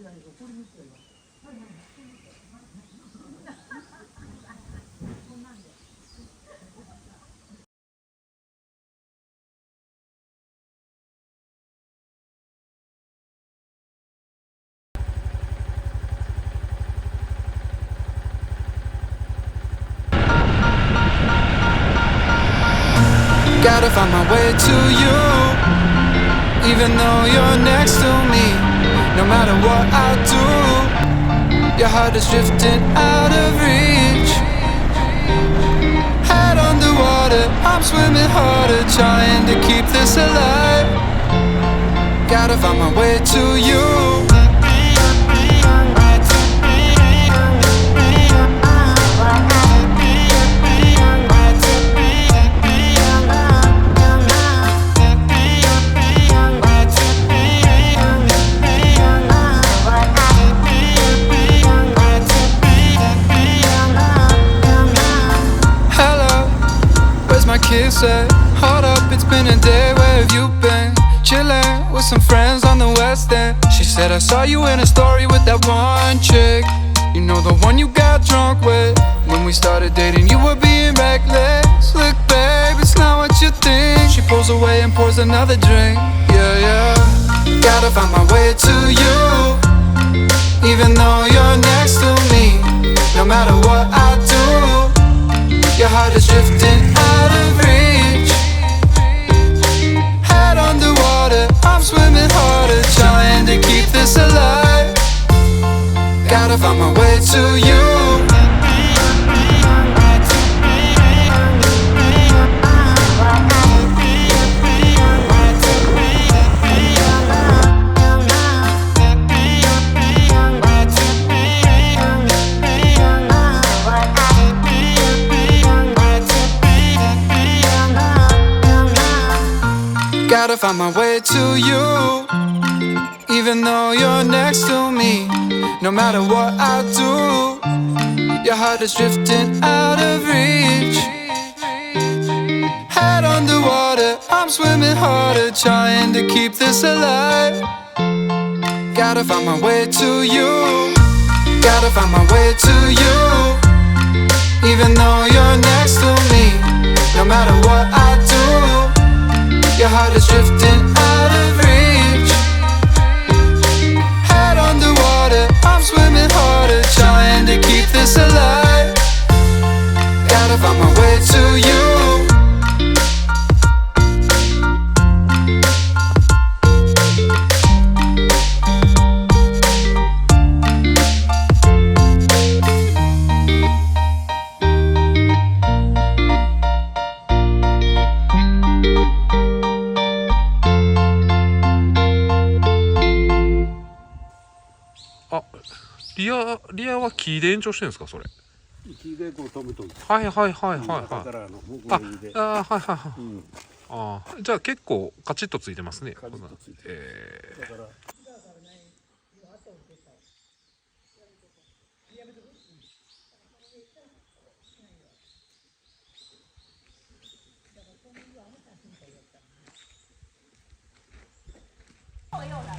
Gotta find my way to you, even though you're next to me. No matter what I do, your heart is drifting out of reach. Head underwater, I'm swimming harder, trying to keep this alive. Gotta find my way to you. Said, hold up, it's been a day, where have you been? Chillin' with some friends on the west end. She said, I saw you in a story with that one chick. You know, the one you got drunk with. When we started dating, you were being reckless. Look, babe, it's not what you think. She pulls away and pours another drink. Yeah, yeah. Gotta find my way to you, even though you're next to me. No matter what I do, your heart is drifting out of reach. Head underwater, I'm swimming harder, trying to keep this alive. Gotta find my way to you. Gotta find my way to you, even though you're next to me. No matter what I do, your heart is drifting out of reach. Head underwater, I'm swimming harder, trying to keep this alive. Gotta find my way to you. Gotta find my way to you, even though you're next to me. No matter what I do, your heart is drifting out of reach. Head underwater, I'm swimming harder, trying to keep this alive. Gotta find my way to you.あ、リアは木で延長してるんですか、それ。木でこう止めとる。はいはいはいはいはい。あ、はいはいはい。ああ、じゃあ結構カチッとついてますね。カチッとついてる。だから。左右的。